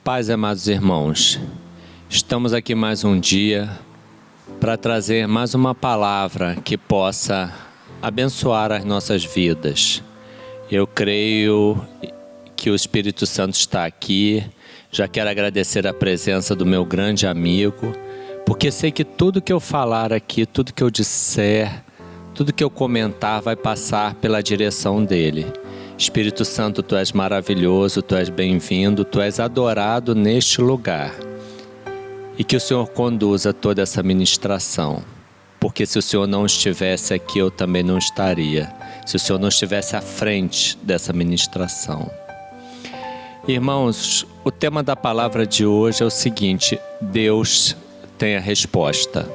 Paz, amados irmãos, estamos aqui mais um dia para trazer mais uma palavra que possa abençoar as nossas vidas. Eu creio que o Espírito Santo está aqui. Já quero agradecer a presença do meu grande amigo, porque sei que tudo que eu falar aqui, tudo que eu disser, tudo que eu comentar vai passar pela direção dele. Espírito Santo, Tu és maravilhoso, Tu és bem-vindo, Tu és adorado neste lugar. E que o Senhor conduza toda essa ministração, porque se o Senhor não estivesse aqui, eu também não estaria. Se o Senhor não estivesse à frente dessa ministração. Irmãos, o tema da palavra de hoje é o seguinte: Deus tem a resposta.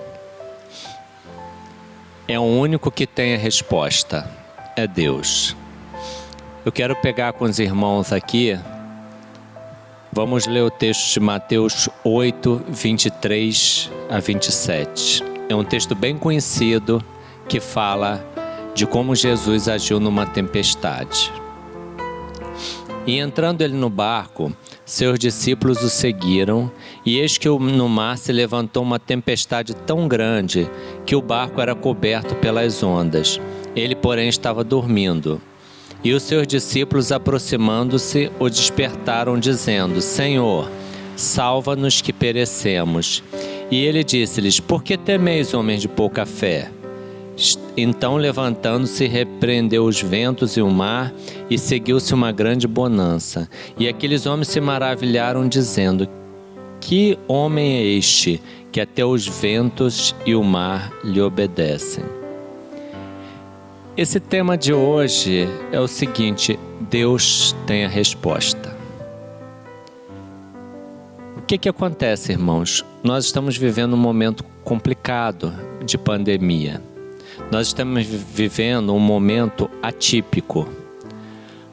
É o único que tem a resposta, é Deus. Eu quero pegar com os irmãos aqui, vamos ler o texto de Mateus 8, 23 a 27. É um texto bem conhecido que fala de como Jesus agiu numa tempestade. E entrando ele no barco, seus discípulos o seguiram, e eis que no mar se levantou uma tempestade tão grande que o barco era coberto pelas ondas. Ele, porém, estava dormindo. E os seus discípulos, aproximando-se, o despertaram, dizendo: Senhor, salva-nos que perecemos. E ele disse-lhes: Por que temeis, homens de pouca fé? Então, levantando-se, repreendeu os ventos e o mar, e seguiu-se uma grande bonança. E aqueles homens se maravilharam, dizendo: Que homem é este, que até os ventos e o mar lhe obedecem? Esse tema de hoje é o seguinte: Deus tem a resposta. O que acontece, irmãos? Nós estamos vivendo um momento complicado de pandemia. Nós estamos vivendo um momento atípico.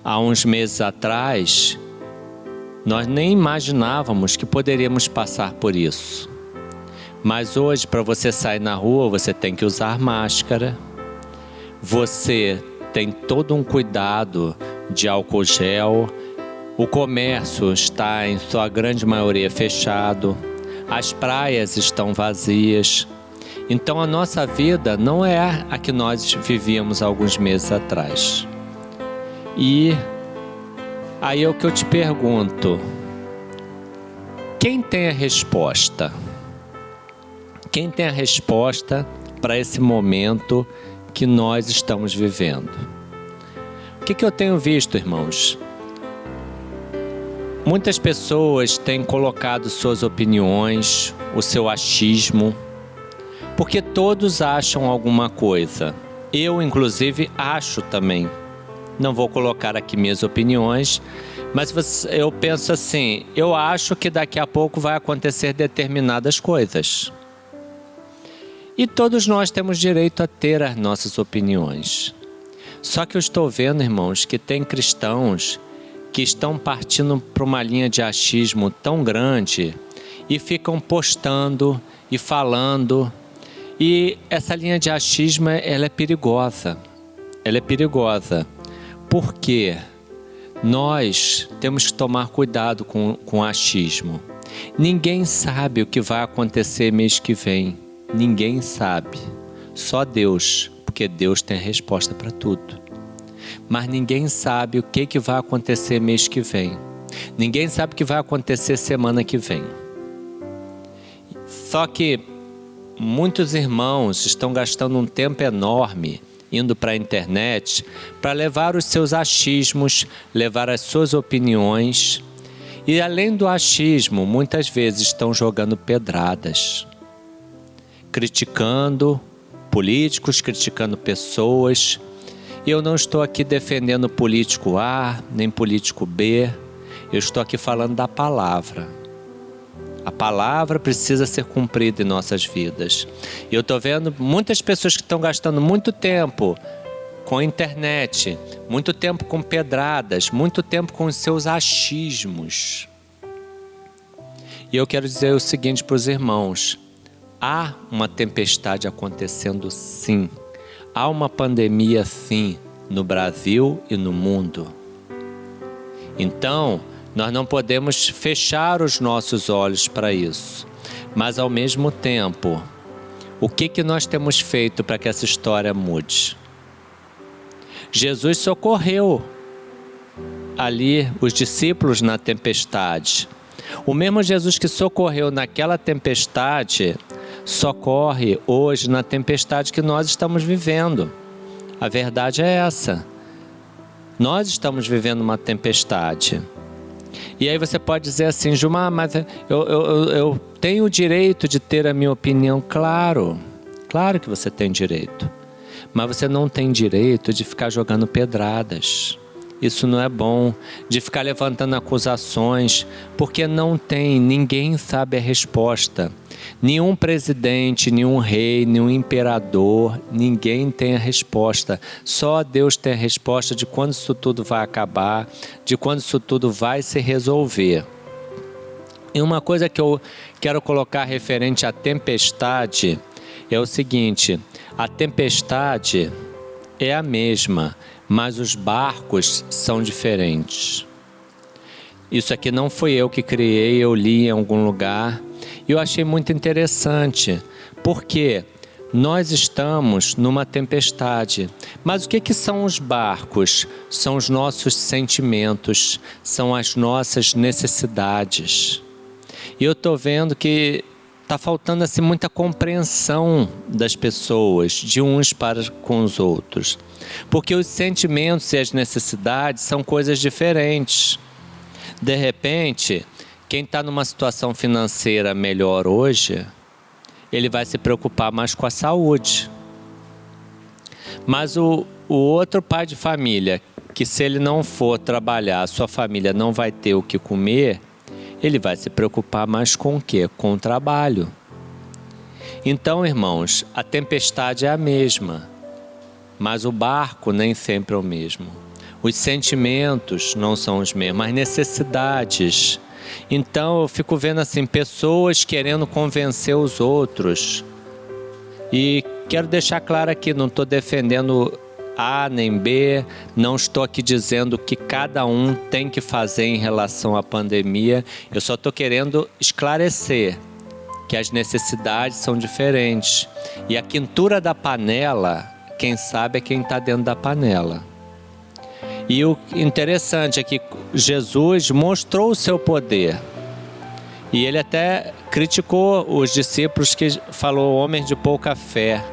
Há uns meses atrás, nós nem imaginávamos que poderíamos passar por isso. Mas hoje, para você sair na rua, você tem que usar máscara. Você tem todo um cuidado de álcool gel. O comércio está, em sua grande maioria, fechado. As praias estão vazias. Então a nossa vida não é a que nós vivíamos alguns meses atrás. E aí é o que eu te pergunto: quem tem a resposta? Quem tem a resposta para esse momento que nós estamos vivendo? O que eu tenho visto, irmãos? Muitas pessoas têm colocado suas opiniões, o seu achismo, porque todos acham alguma coisa. Eu, inclusive, acho também. Não vou colocar aqui minhas opiniões, mas eu penso assim: eu acho que daqui a pouco vai acontecer determinadas coisas. E todos nós temos direito a ter as nossas opiniões. Só que eu estou vendo, irmãos, que tem cristãos que estão partindo para uma linha de achismo tão grande e ficam postando e falando. E essa linha de achismo, ela é perigosa. Ela é perigosa. Porque nós temos que tomar cuidado com o achismo. Ninguém sabe o que vai acontecer mês que vem. Ninguém sabe. Só Deus. Porque Deus tem a resposta para tudo. Mas ninguém sabe o que vai acontecer mês que vem. Ninguém sabe o que vai acontecer semana que vem. Só que muitos irmãos estão gastando um tempo enorme indo para a internet para levar os seus achismos, levar as suas opiniões. E além do achismo, muitas vezes estão jogando pedradas, criticando políticos, criticando pessoas. E eu não estou aqui defendendo político A, nem político B. Eu estou aqui falando da palavra. A palavra precisa ser cumprida em nossas vidas. E eu estou vendo muitas pessoas que estão gastando muito tempo com a internet, muito tempo com pedradas, muito tempo com os seus achismos. E eu quero dizer o seguinte para os irmãos: há uma tempestade acontecendo, sim. Há uma pandemia, sim, no Brasil e no mundo. Então, Nós não podemos fechar os nossos olhos para isso. Mas ao mesmo tempo, o que nós temos feito para que essa história mude? Jesus socorreu ali os discípulos na tempestade. O mesmo Jesus que socorreu naquela tempestade, socorre hoje na tempestade que nós estamos vivendo. A verdade é essa. Nós estamos vivendo uma tempestade. E aí você pode dizer assim, Gilmar, mas eu tenho o direito de ter a minha opinião. Claro que você tem direito. Mas você não tem direito de ficar jogando pedradas. Isso não é bom, de ficar levantando acusações, porque ninguém sabe a resposta. Nenhum presidente, nenhum rei, nenhum imperador, ninguém tem a resposta. Só Deus tem a resposta de quando isso tudo vai acabar, de quando isso tudo vai se resolver. E uma coisa que eu quero colocar referente à tempestade é o seguinte: a tempestade é a mesma, mas os barcos são diferentes. Isso aqui não fui eu que criei, eu li em algum lugar e eu achei muito interessante, porque nós estamos numa tempestade. Mas o que são os barcos? São os nossos sentimentos, são as nossas necessidades. E eu estou vendo que está faltando assim, muita compreensão das pessoas, de uns para com os outros. Porque os sentimentos e as necessidades são coisas diferentes. De repente, quem está numa situação financeira melhor hoje, ele vai se preocupar mais com a saúde. Mas o outro pai de família, que se ele não for trabalhar, a sua família não vai ter o que comer, ele vai se preocupar mais com o quê? Com o trabalho. Então, irmãos, a tempestade é a mesma, mas o barco nem sempre é o mesmo. Os sentimentos não são os mesmos, as necessidades. Então, eu fico vendo assim, pessoas querendo convencer os outros. E quero deixar claro aqui, não estou defendendo A nem B, não estou aqui dizendo o que cada um tem que fazer em relação à pandemia. Eu só estou querendo esclarecer que as necessidades são diferentes. E a quintura da panela, quem sabe é quem está dentro da panela. E o interessante é que Jesus mostrou o seu poder. E ele até criticou os discípulos que falou, homens de pouca fé.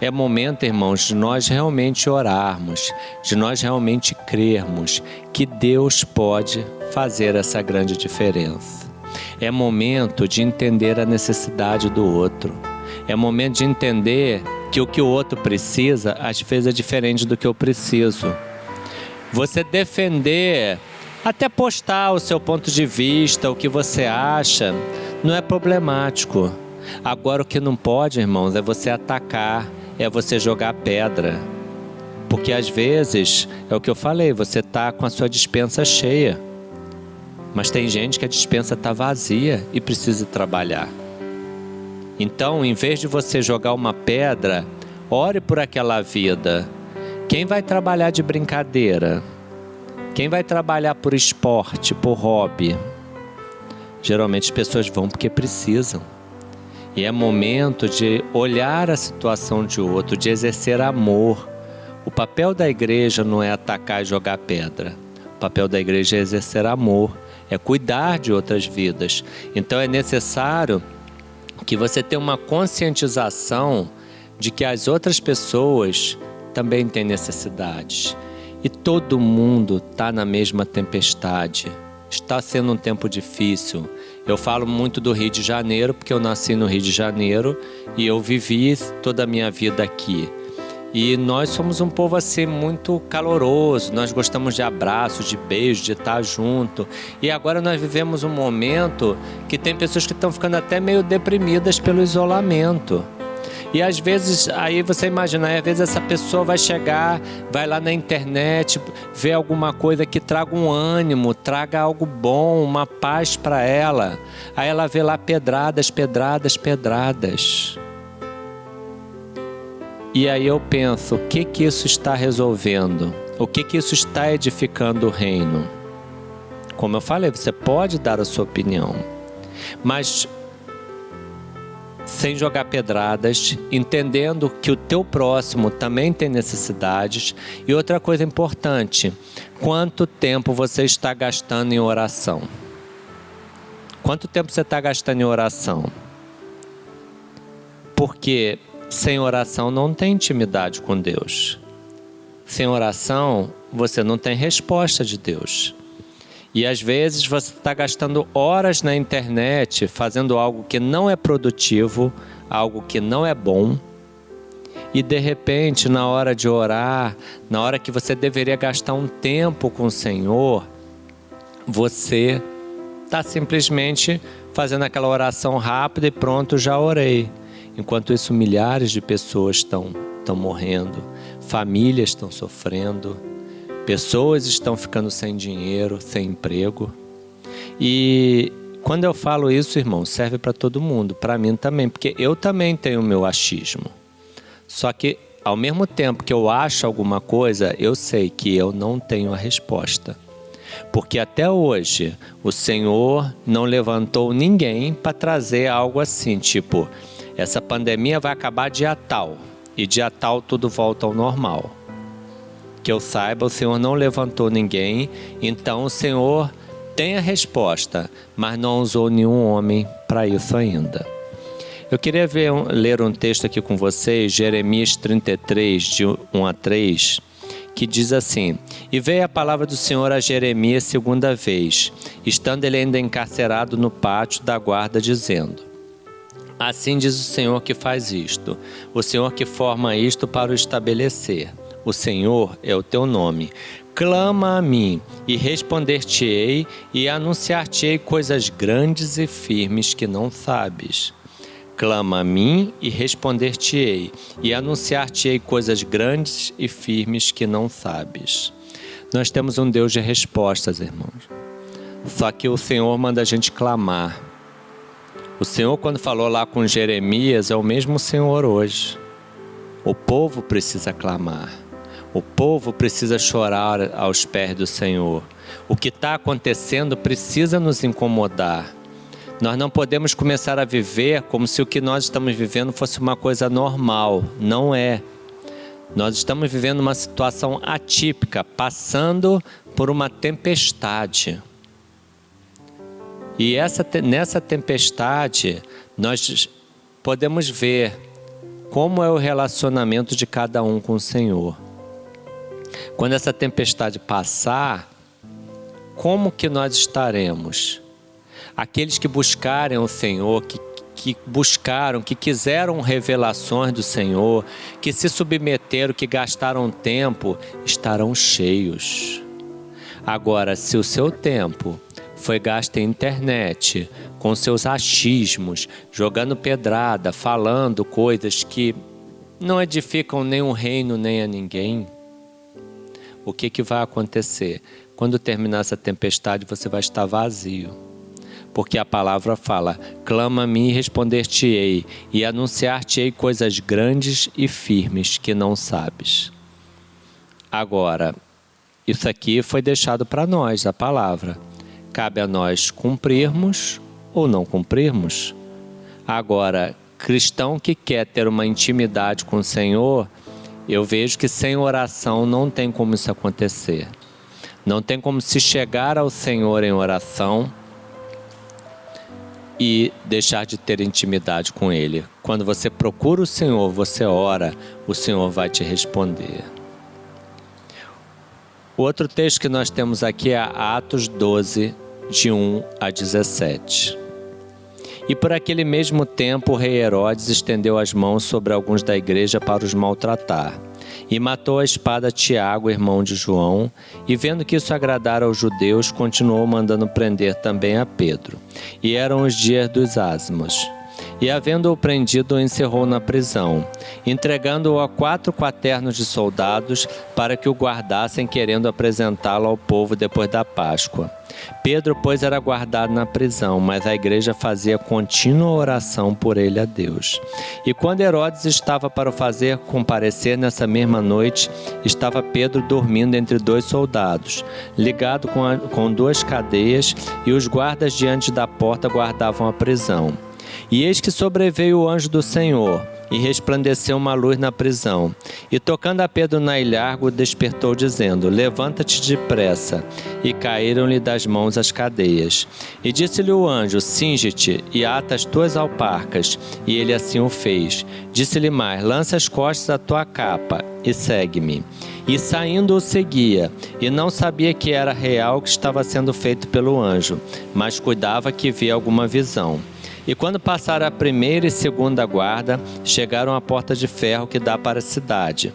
É momento, irmãos, de nós realmente orarmos, de nós realmente crermos que Deus pode fazer essa grande diferença. É momento de entender a necessidade do outro. É momento de entender que o outro precisa, às vezes é diferente do que eu preciso. Você defender, até postar o seu ponto de vista, o que você acha, não é problemático. Agora o que não pode, irmãos, é você atacar, é você jogar pedra. Porque às vezes, é o que eu falei, você está com a sua despensa cheia. Mas tem gente que a despensa está vazia e precisa trabalhar. Então, em vez de você jogar uma pedra, ore por aquela vida. Quem vai trabalhar de brincadeira? Quem vai trabalhar por esporte, por hobby? Geralmente as pessoas vão porque precisam. E é momento de olhar a situação de outro, de exercer amor. O papel da igreja não é atacar e jogar pedra. O papel da igreja é exercer amor, é cuidar de outras vidas. Então é necessário que você tenha uma conscientização de que as outras pessoas também têm necessidades. E todo mundo está na mesma tempestade. Está sendo um tempo difícil. Eu falo muito do Rio de Janeiro, porque eu nasci no Rio de Janeiro e eu vivi toda a minha vida aqui. E nós somos um povo assim muito caloroso, nós gostamos de abraços, de beijos, de estar junto. E agora nós vivemos um momento que tem pessoas que estão ficando até meio deprimidas pelo isolamento. E às vezes, aí você imagina, às vezes essa pessoa vai chegar, vai lá na internet, ver alguma coisa que traga um ânimo, traga algo bom, uma paz para ela. Aí ela vê lá pedradas, pedradas, pedradas. E aí eu penso, o que isso está resolvendo? O que isso está edificando o reino? Como eu falei, você pode dar a sua opinião, mas sem jogar pedradas, entendendo que o teu próximo também tem necessidades. E outra coisa importante, quanto tempo você está gastando em oração? Quanto tempo você está gastando em oração? Porque sem oração não tem intimidade com Deus. Sem oração, você não tem resposta de Deus. E às vezes você está gastando horas na internet fazendo algo que não é produtivo, algo que não é bom. E de repente, na hora de orar, na hora que você deveria gastar um tempo com o Senhor, você está simplesmente fazendo aquela oração rápida e pronto, já orei. Enquanto isso, milhares de pessoas estão morrendo, famílias estão sofrendo, pessoas estão ficando sem dinheiro, sem emprego. E quando eu falo isso, irmão, serve para todo mundo, para mim também, porque eu também tenho o meu achismo. Só que, ao mesmo tempo que eu acho alguma coisa, eu sei que eu não tenho a resposta. Porque até hoje, o Senhor não levantou ninguém para trazer algo assim, tipo, essa pandemia vai acabar dia tal, e dia tal tudo volta ao normal. Que eu saiba, o Senhor não levantou ninguém, então o Senhor tem a resposta, mas não usou nenhum homem para isso ainda. Eu queria ler um texto aqui com vocês, Jeremias 33, de 1 a 3, que diz assim: E veio a palavra do Senhor a Jeremias segunda vez, estando ele ainda encarcerado no pátio da guarda, dizendo: Assim diz o Senhor que faz isto, o Senhor que forma isto para o estabelecer. O Senhor é o teu nome. Clama a mim, e responder-te-ei, e anunciar-te-ei coisas grandes e firmes que não sabes. Clama a mim, e responder-te-ei, e anunciar-te-ei coisas grandes e firmes que não sabes. Nós temos um Deus de respostas, irmãos. Só que o Senhor manda a gente clamar. O Senhor, quando falou lá com Jeremias, é o mesmo Senhor hoje. O povo precisa clamar. O povo precisa chorar aos pés do Senhor. O que está acontecendo precisa nos incomodar. Nós não podemos começar a viver como se o que nós estamos vivendo fosse uma coisa normal. Não é. Nós estamos vivendo uma situação atípica, passando por uma tempestade. E nessa tempestade, nós podemos ver como é o relacionamento de cada um com o Senhor. Quando essa tempestade passar, como que nós estaremos? Aqueles que buscarem o Senhor, que buscaram, que quiseram revelações do Senhor, que se submeteram, que gastaram tempo, estarão cheios. Agora, se o seu tempo foi gasto em internet, com seus achismos, jogando pedrada, falando coisas que não edificam nem o reino nem a ninguém, o que vai acontecer? Quando terminar essa tempestade, você vai estar vazio. Porque a palavra fala: clama a mim e responder-te-ei, e anunciar-te-ei coisas grandes e firmes que não sabes. Agora, isso aqui foi deixado para nós, a palavra. Cabe a nós cumprirmos ou não cumprirmos. Agora, cristão que quer ter uma intimidade com o Senhor, eu vejo que sem oração não tem como isso acontecer. Não tem como se chegar ao Senhor em oração e deixar de ter intimidade com Ele. Quando você procura o Senhor, você ora, o Senhor vai te responder. O outro texto que nós temos aqui é Atos 12, de 1 a 17. E por aquele mesmo tempo o rei Herodes estendeu as mãos sobre alguns da igreja para os maltratar. E matou a espada Tiago, irmão de João, e vendo que isso agradara aos judeus, continuou mandando prender também a Pedro. E eram os dias dos ázimos. e, havendo-o prendido, o encerrou na prisão, entregando-o a 4 quaternos de soldados para que o guardassem, querendo apresentá-lo ao povo depois da Páscoa. Pedro, pois, era guardado na prisão, mas a igreja fazia contínua oração por ele a Deus. E quando Herodes estava para o fazer comparecer nessa mesma noite, estava Pedro dormindo entre 2 soldados, ligado com 2 cadeias, e os guardas diante da porta guardavam a prisão. E eis que sobreveio o anjo do Senhor, e resplandeceu uma luz na prisão. E tocando a Pedro na ilharga, o despertou, dizendo: levanta-te depressa. E caíram-lhe das mãos as cadeias. E disse-lhe o anjo: cinge-te e ata as tuas alparcas. E ele assim o fez. Disse-lhe mais: lança as costas a tua capa e segue-me. E saindo o seguia, e não sabia que era real o que estava sendo feito pelo anjo, mas cuidava que via alguma visão. E quando passaram a primeira e segunda guarda, chegaram à porta de ferro que dá para a cidade,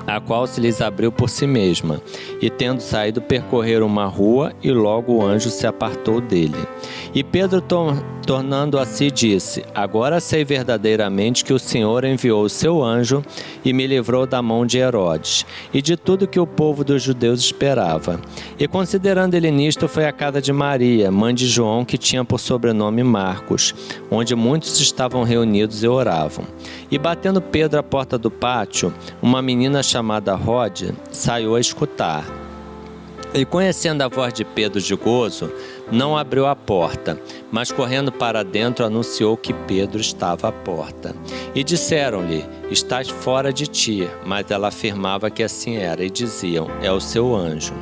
a qual se lhes abriu por si mesma. E tendo saído, percorreram uma rua, e logo o anjo se apartou dele. E Pedro, tornando a si, disse: agora sei verdadeiramente que o Senhor enviou o seu anjo e me livrou da mão de Herodes e de tudo que o povo dos judeus esperava. E considerando ele nisto, foi à casa de Maria, mãe de João, que tinha por sobrenome Marcos, onde muitos estavam reunidos e oravam. E batendo Pedro à porta do pátio, uma menina chamada Rode saiu a escutar. E conhecendo a voz de Pedro de gozo, não abriu a porta, mas correndo para dentro anunciou que Pedro estava à porta. E disseram-lhe: estás fora de ti. Mas ela afirmava que assim era, e diziam: é o seu anjo.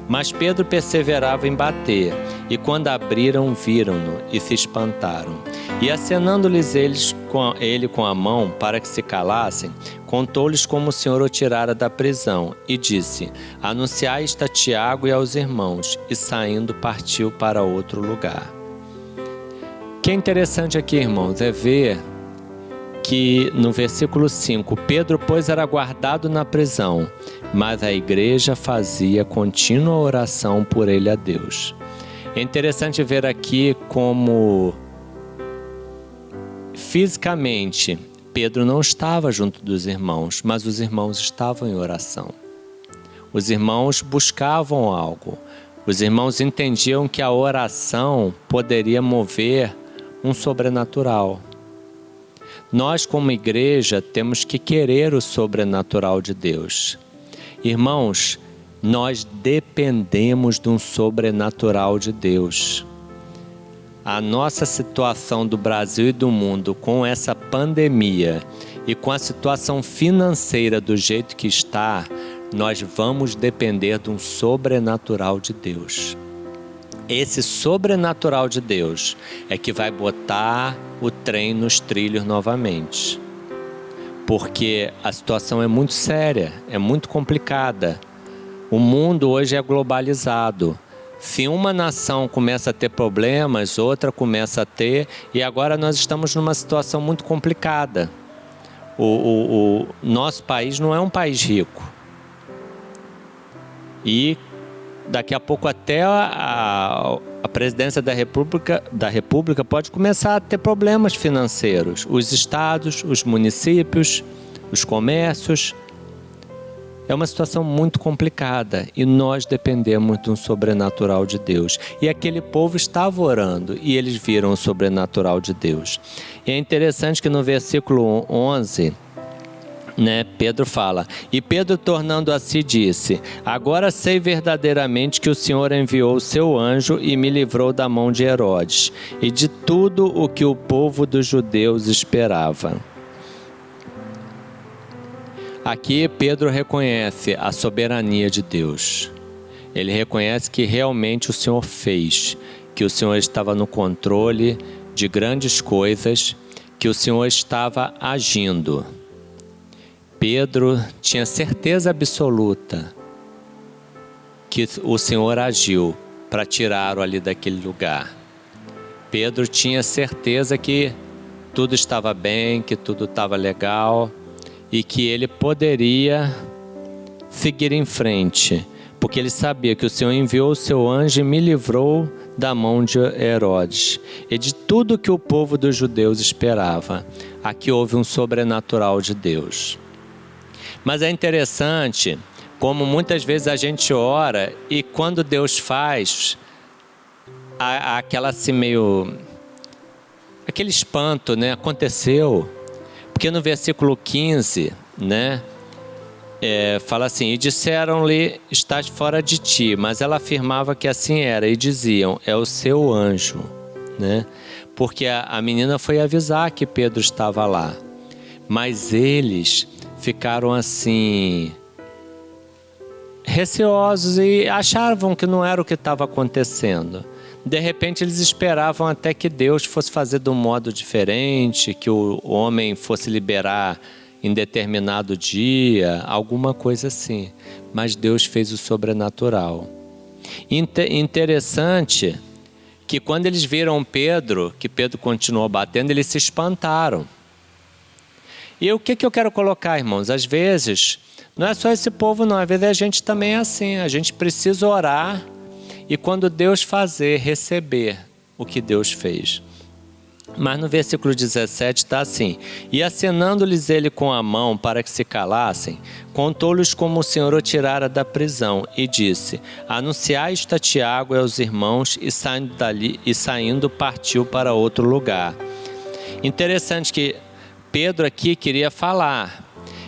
Mas Pedro perseverava em bater, e quando abriram, viram-no e se espantaram. E acenando-lhes ele com a mão para que se calassem, contou-lhes como o Senhor o tirara da prisão, e disse: anunciai isto a Tiago e aos irmãos. E saindo, partiu para outro lugar. O que é interessante aqui, irmãos, é ver que no versículo 5, Pedro, pois, era guardado na prisão, mas a igreja fazia contínua oração por ele a Deus. É interessante ver aqui como fisicamente Pedro não estava junto dos irmãos, mas os irmãos estavam em oração. Os irmãos buscavam algo. Os irmãos entendiam que a oração poderia mover um sobrenatural. Nós, como igreja, temos que querer o sobrenatural de Deus. Irmãos, nós dependemos de um sobrenatural de Deus. A nossa situação do Brasil e do mundo com essa pandemia e com a situação financeira do jeito que está, nós vamos depender de um sobrenatural de Deus. Esse sobrenatural de Deus é que vai botar o trem nos trilhos novamente. Porque a situação é muito séria, é muito complicada. O mundo hoje é globalizado. Se uma nação começa a ter problemas, outra começa a ter, e agora nós estamos numa situação muito complicada. O nosso país não é um país rico. E daqui a pouco até a presidência da República pode começar a ter problemas financeiros. Os estados, os municípios, os comércios. É uma situação muito complicada e nós dependemos de um sobrenatural de Deus. E aquele povo estava orando e eles viram o sobrenatural de Deus. E é interessante que no versículo 11... Pedro fala: e Pedro, tornando a si, disse: agora sei verdadeiramente que o Senhor enviou o seu anjo e me livrou da mão de Herodes e de tudo o que o povo dos judeus esperava. Aqui Pedro reconhece a soberania de Deus. Ele reconhece que realmente o Senhor fez, que o Senhor estava no controle de grandes coisas, que o Senhor estava agindo. Pedro tinha certeza absoluta que o Senhor agiu para tirá-lo ali daquele lugar. Pedro tinha certeza que tudo estava bem, que tudo estava legal e que ele poderia seguir em frente, porque ele sabia que o Senhor enviou o seu anjo e me livrou da mão de Herodes e de tudo que o povo dos judeus esperava. Aqui houve um sobrenatural de Deus. Mas é interessante como muitas vezes a gente ora e quando Deus faz, aquela assim meio... aquele espanto, né? Aconteceu. Porque no versículo 15, né? Fala assim, e disseram-lhe, estás fora de ti, mas ela afirmava que assim era, e diziam, é o seu anjo, né? Porque a menina foi avisar que Pedro estava lá, mas eles ficaram assim, receosos e achavam que não era o que estava acontecendo. De repente eles esperavam até que Deus fosse fazer de um modo diferente, que o homem fosse liberar em determinado dia, alguma coisa assim. Mas Deus fez o sobrenatural. Interessante que quando eles viram Pedro, que Pedro continuou batendo, eles se espantaram. E o que eu quero colocar, irmãos? Às vezes, não é só esse povo não, às vezes a gente também é assim. A gente precisa orar e quando Deus fazer, receber o que Deus fez. Mas no versículo 17 está assim, e acenando-lhes ele com a mão para que se calassem, contou-lhes como o Senhor o tirara da prisão e disse, anunciai isto a Tiago e aos irmãos, e saindo partiu para outro lugar. Interessante que Pedro aqui queria falar,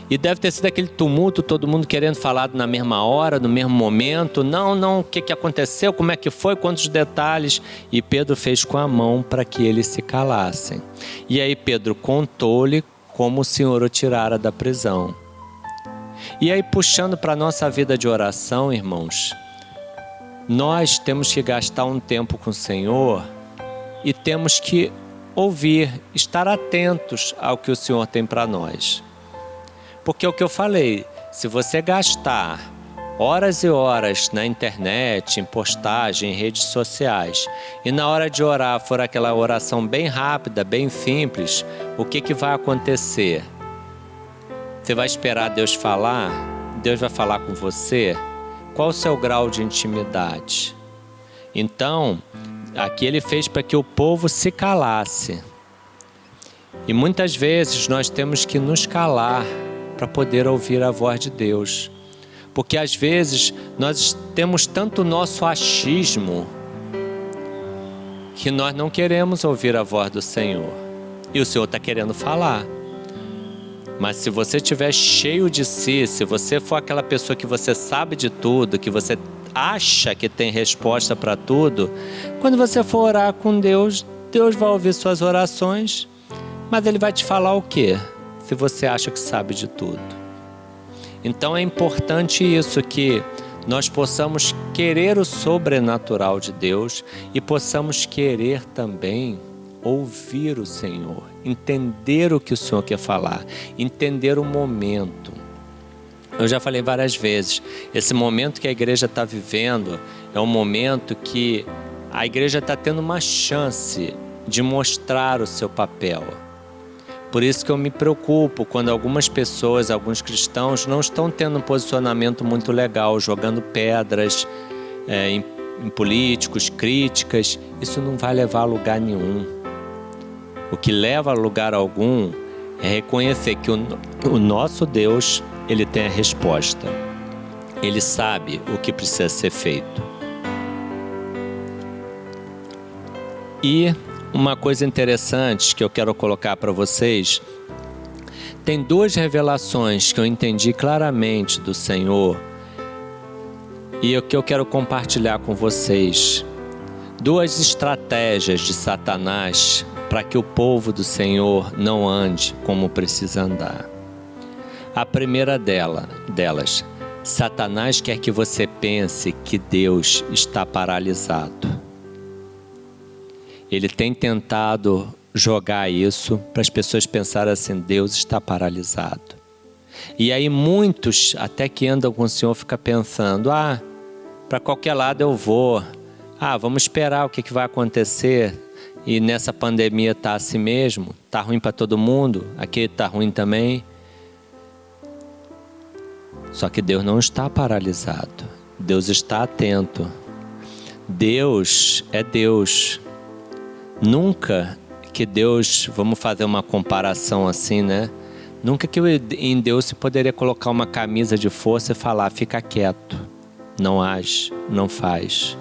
e deve ter sido aquele tumulto, todo mundo querendo falar na mesma hora, no mesmo momento. Não, o que aconteceu, como é que foi, quantos detalhes. E Pedro fez com a mão para que eles se calassem. E aí Pedro contou-lhe como o Senhor o tirara da prisão. E aí puxando para a nossa vida de oração, irmãos, nós temos que gastar um tempo com o Senhor e temos que ouvir, estar atentos ao que o Senhor tem para nós. Porque é o que eu falei, se você gastar horas e horas na internet, em postagem, em redes sociais, e na hora de orar for aquela oração bem rápida, bem simples, o que vai acontecer? Você vai esperar Deus falar? Deus vai falar com você? Qual o seu grau de intimidade? Então, aqui ele fez para que o povo se calasse. E muitas vezes nós temos que nos calar para poder ouvir a voz de Deus. Porque às vezes nós temos tanto o nosso achismo que nós não queremos ouvir a voz do Senhor. E o Senhor está querendo falar. Mas se você estiver cheio de si, se você for aquela pessoa que você sabe de tudo, que você acha que tem resposta para tudo, quando você for orar com Deus, Deus vai ouvir suas orações, mas Ele vai te falar o quê? Se você acha que sabe de tudo. Então é importante isso, que nós possamos querer o sobrenatural de Deus e possamos querer também ouvir o Senhor, entender o que o Senhor quer falar, entender o momento. Eu já falei várias vezes, esse momento que a igreja está vivendo é um momento que a igreja está tendo uma chance de mostrar o seu papel. Por isso que eu me preocupo quando algumas pessoas, alguns cristãos não estão tendo um posicionamento muito legal, jogando pedras em políticos, críticas. Isso não vai levar a lugar nenhum. O que leva a lugar algum é reconhecer que o nosso Deus, Ele tem a resposta. Ele sabe o que precisa ser feito. E uma coisa interessante que eu quero colocar para vocês, tem duas revelações que eu entendi claramente do Senhor e o que eu quero compartilhar com vocês. Duas estratégias de Satanás para que o povo do Senhor não ande como precisa andar. A primeira delas, Satanás quer que você pense que Deus está paralisado. Ele tem tentado jogar isso para as pessoas pensarem assim, Deus está paralisado. E aí muitos, até que andam com o Senhor, ficam pensando, para qualquer lado eu vou. Vamos esperar o que vai acontecer. E nessa pandemia está assim mesmo, está ruim para todo mundo, aqui está ruim também. Só que Deus não está paralisado, Deus está atento. Deus é Deus. Nunca que Deus, vamos fazer uma comparação assim, né? Nunca que em Deus se poderia colocar uma camisa de força e falar, fica quieto, não age, não faz.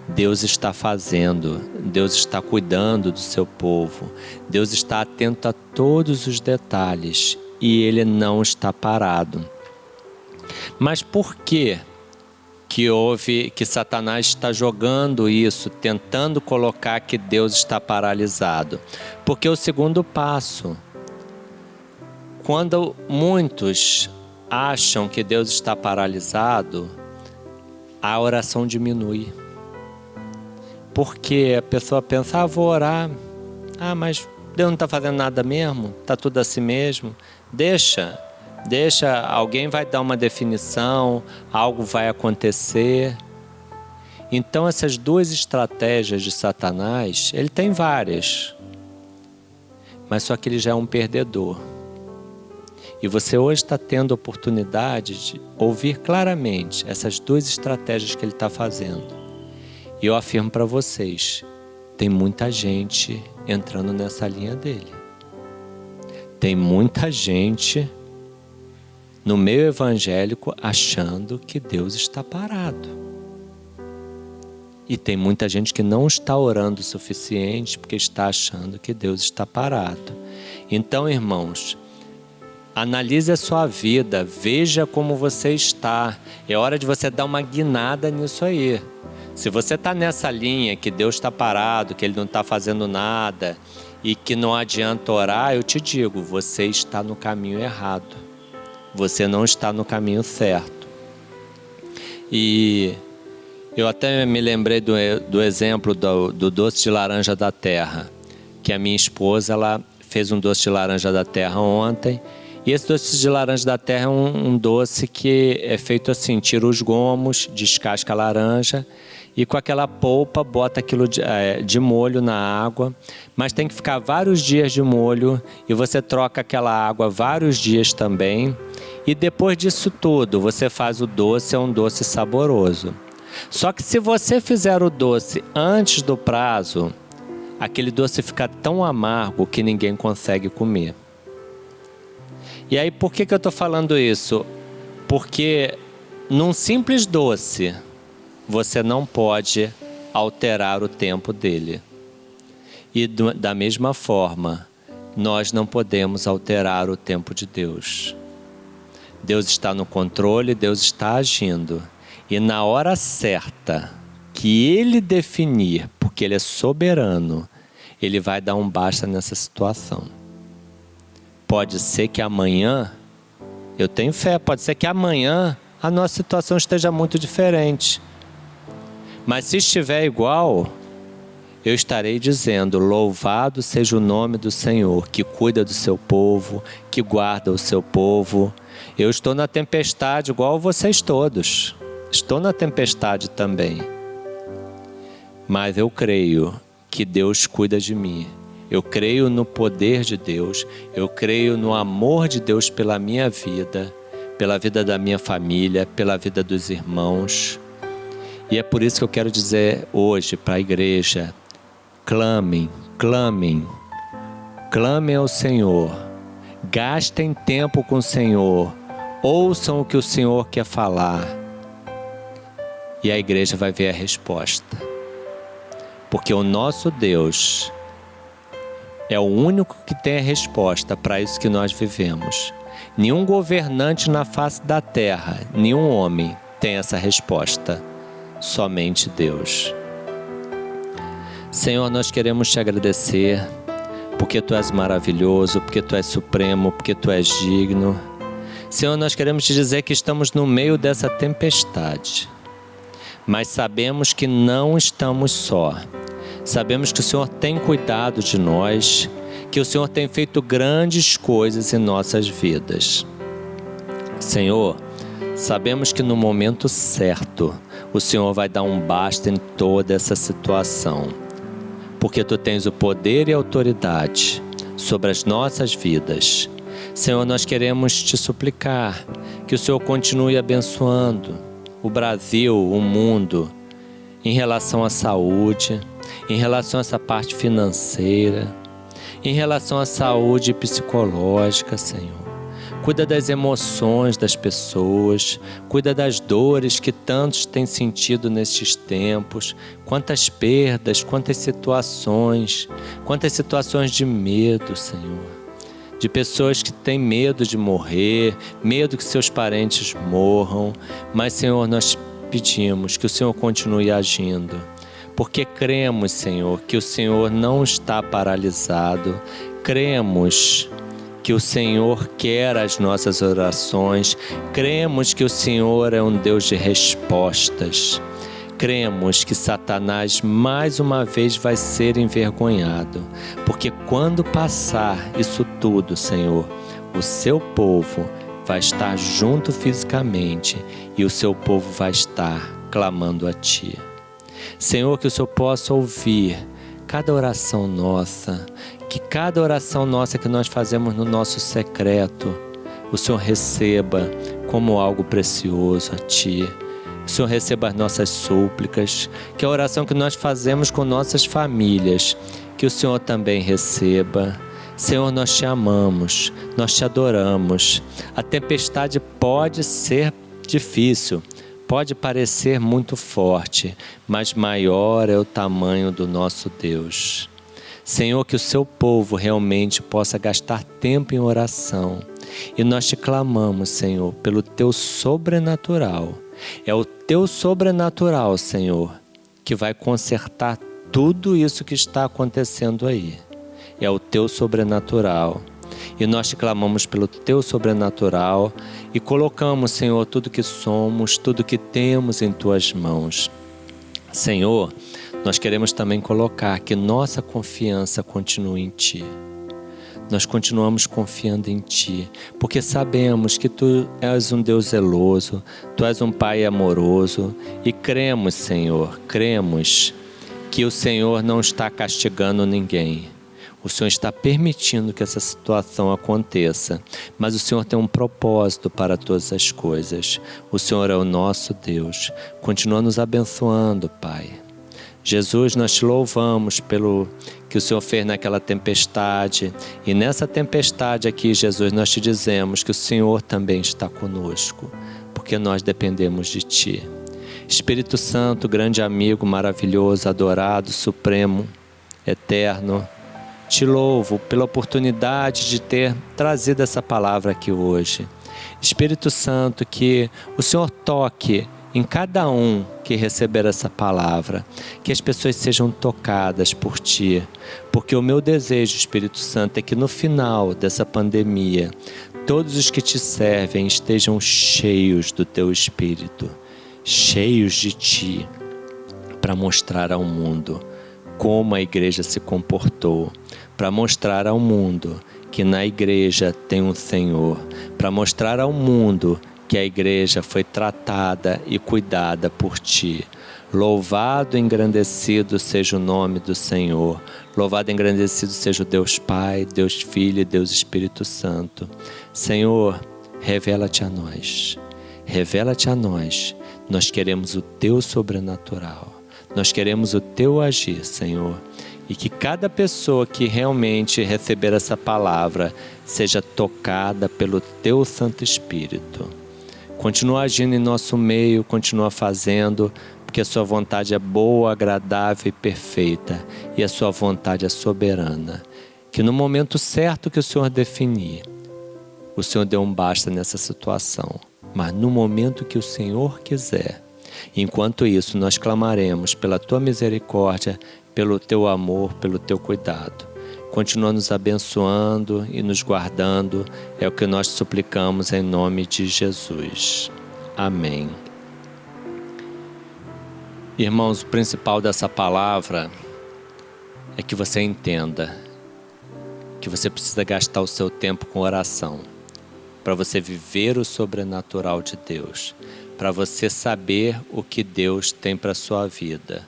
Deus está fazendo, Deus está cuidando do seu povo, Deus está atento a todos os detalhes e Ele não está parado. Mas por que Satanás está jogando isso, tentando colocar que Deus está paralisado? Porque o segundo passo, quando muitos acham que Deus está paralisado, a oração diminui. Porque a pessoa pensa, vou orar, mas Deus não está fazendo nada mesmo, está tudo assim mesmo, deixa, alguém vai dar uma definição, algo vai acontecer. Então essas duas estratégias de Satanás, ele tem várias, mas só que ele já é um perdedor. E você hoje está tendo a oportunidade de ouvir claramente essas duas estratégias que ele está fazendo. E eu afirmo para vocês, tem muita gente entrando nessa linha dele. Tem muita gente no meio evangélico achando que Deus está parado. E tem muita gente que não está orando o suficiente porque está achando que Deus está parado. Então, irmãos, analise a sua vida, veja como você está. É hora de você dar uma guinada nisso aí. Se você está nessa linha que Deus está parado, que Ele não está fazendo nada e que não adianta orar, eu te digo, você está no caminho errado. Você não está no caminho certo. E eu até me lembrei do exemplo do doce de laranja da terra, que a minha esposa ela fez um doce de laranja da terra ontem. E esse doce de laranja da terra é um doce que é feito assim, tira os gomos, descasca a laranja e com aquela polpa bota aquilo de molho na água, mas tem que ficar vários dias de molho e você troca aquela água vários dias também. E depois disso tudo, você faz o doce, é um doce saboroso. Só que se você fizer o doce antes do prazo, aquele doce fica tão amargo que ninguém consegue comer. E aí, por que eu estou falando isso? Porque num simples doce, você não pode alterar o tempo dele. E da mesma forma, nós não podemos alterar o tempo de Deus. Deus está no controle, Deus está agindo. E na hora certa, que Ele definir, porque Ele é soberano, Ele vai dar um basta nessa situação. Pode ser que amanhã, eu tenho fé, pode ser que amanhã a nossa situação esteja muito diferente. Mas se estiver igual, eu estarei dizendo, louvado seja o nome do Senhor, que cuida do seu povo, que guarda o seu povo. Eu estou na tempestade igual vocês todos. Estou na tempestade também. Mas eu creio que Deus cuida de mim. Eu creio no poder de Deus. Eu creio no amor de Deus pela minha vida, pela vida da minha família, pela vida dos irmãos. E é por isso que eu quero dizer hoje para a igreja, clamem, clamem, clamem ao Senhor, gastem tempo com o Senhor, ouçam o que o Senhor quer falar e a igreja vai ver a resposta. Porque o nosso Deus é o único que tem a resposta para isso que nós vivemos. Nenhum governante na face da terra, nenhum homem tem essa resposta. Somente Deus. Senhor, nós queremos te agradecer porque Tu és maravilhoso, porque Tu és supremo, porque Tu és digno. Senhor, nós queremos te dizer que estamos no meio dessa tempestade, mas sabemos que não estamos só. Sabemos que o Senhor tem cuidado de nós, que o Senhor tem feito grandes coisas em nossas vidas. Senhor, sabemos que no momento certo, o Senhor vai dar um basta em toda essa situação, porque Tu tens o poder e a autoridade sobre as nossas vidas. Senhor, nós queremos Te suplicar que o Senhor continue abençoando o Brasil, o mundo, em relação à saúde, em relação a essa parte financeira, em relação à saúde psicológica, Senhor. Cuida das emoções das pessoas, cuida das dores que tantos têm sentido nestes tempos, quantas perdas, quantas situações de medo, Senhor. De pessoas que têm medo de morrer, medo que seus parentes morram, mas, Senhor, nós pedimos que o Senhor continue agindo, porque cremos, Senhor, que o Senhor não está paralisado, cremos que o Senhor quer as nossas orações, cremos que o Senhor é um Deus de respostas, cremos que Satanás mais uma vez vai ser envergonhado, porque quando passar isso tudo, Senhor, o seu povo vai estar junto fisicamente e o seu povo vai estar clamando a Ti. Senhor, que o Senhor possa ouvir cada oração nossa, que cada oração nossa que nós fazemos no nosso secreto, o Senhor receba como algo precioso a Ti. O Senhor receba as nossas súplicas, que a oração que nós fazemos com nossas famílias, que o Senhor também receba. Senhor, nós Te amamos, nós Te adoramos. A tempestade pode ser difícil, pode parecer muito forte, mas maior é o tamanho do nosso Deus. Senhor, que o Seu povo realmente possa gastar tempo em oração. E nós Te clamamos, Senhor, pelo Teu sobrenatural. É o Teu sobrenatural, Senhor, que vai consertar tudo isso que está acontecendo aí. É o Teu sobrenatural. E nós Te clamamos pelo Teu sobrenatural e colocamos, Senhor, tudo que somos, tudo que temos em Tuas mãos. Senhor, nós queremos também colocar que nossa confiança continue em Ti. Nós continuamos confiando em Ti, porque sabemos que Tu és um Deus zeloso, Tu és um Pai amoroso e cremos, Senhor, cremos que o Senhor não está castigando ninguém. O Senhor está permitindo que essa situação aconteça, mas o Senhor tem um propósito para todas as coisas. O Senhor é o nosso Deus. Continua nos abençoando, Pai. Jesus, nós Te louvamos pelo que o Senhor fez naquela tempestade. E nessa tempestade aqui, Jesus, nós Te dizemos que o Senhor também está conosco, porque nós dependemos de Ti. Espírito Santo, grande amigo, maravilhoso, adorado, supremo, eterno, Te louvo pela oportunidade de ter trazido essa palavra aqui hoje. Espírito Santo, que o Senhor toque em cada um que receber essa palavra, que as pessoas sejam tocadas por Ti, porque o meu desejo, Espírito Santo, é que no final dessa pandemia, todos os que Te servem estejam cheios do Teu Espírito, cheios de Ti, para mostrar ao mundo como a igreja se comportou, para mostrar ao mundo que na igreja tem um Senhor, para mostrar ao mundo que a igreja foi tratada e cuidada por Ti. Louvado e engrandecido seja o nome do Senhor. Louvado e engrandecido seja o Deus Pai, Deus Filho e Deus Espírito Santo. Senhor, revela-te a nós. Revela-te a nós. Nós queremos o Teu sobrenatural. Nós queremos o Teu agir, Senhor. E que cada pessoa que realmente receber essa palavra seja tocada pelo Teu Santo Espírito. Continua agindo em nosso meio, continua fazendo, porque a Sua vontade é boa, agradável e perfeita. E a Sua vontade é soberana. Que no momento certo que o Senhor definir, o Senhor dê um basta nessa situação. Mas no momento que o Senhor quiser, enquanto isso nós clamaremos pela Tua misericórdia, pelo Teu amor, pelo Teu cuidado. Continua nos abençoando e nos guardando, é o que nós suplicamos em nome de Jesus. Amém. Irmãos, o principal dessa palavra é que você entenda que você precisa gastar o seu tempo com oração, para você viver o sobrenatural de Deus, para você saber o que Deus tem para a sua vida.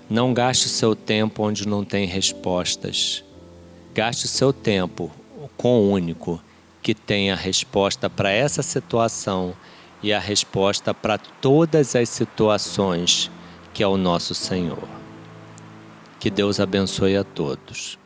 Não gaste o seu tempo onde não tem respostas. Gaste o seu tempo com o único que tem a resposta para essa situação e a resposta para todas as situações que é o nosso Senhor. Que Deus abençoe a todos.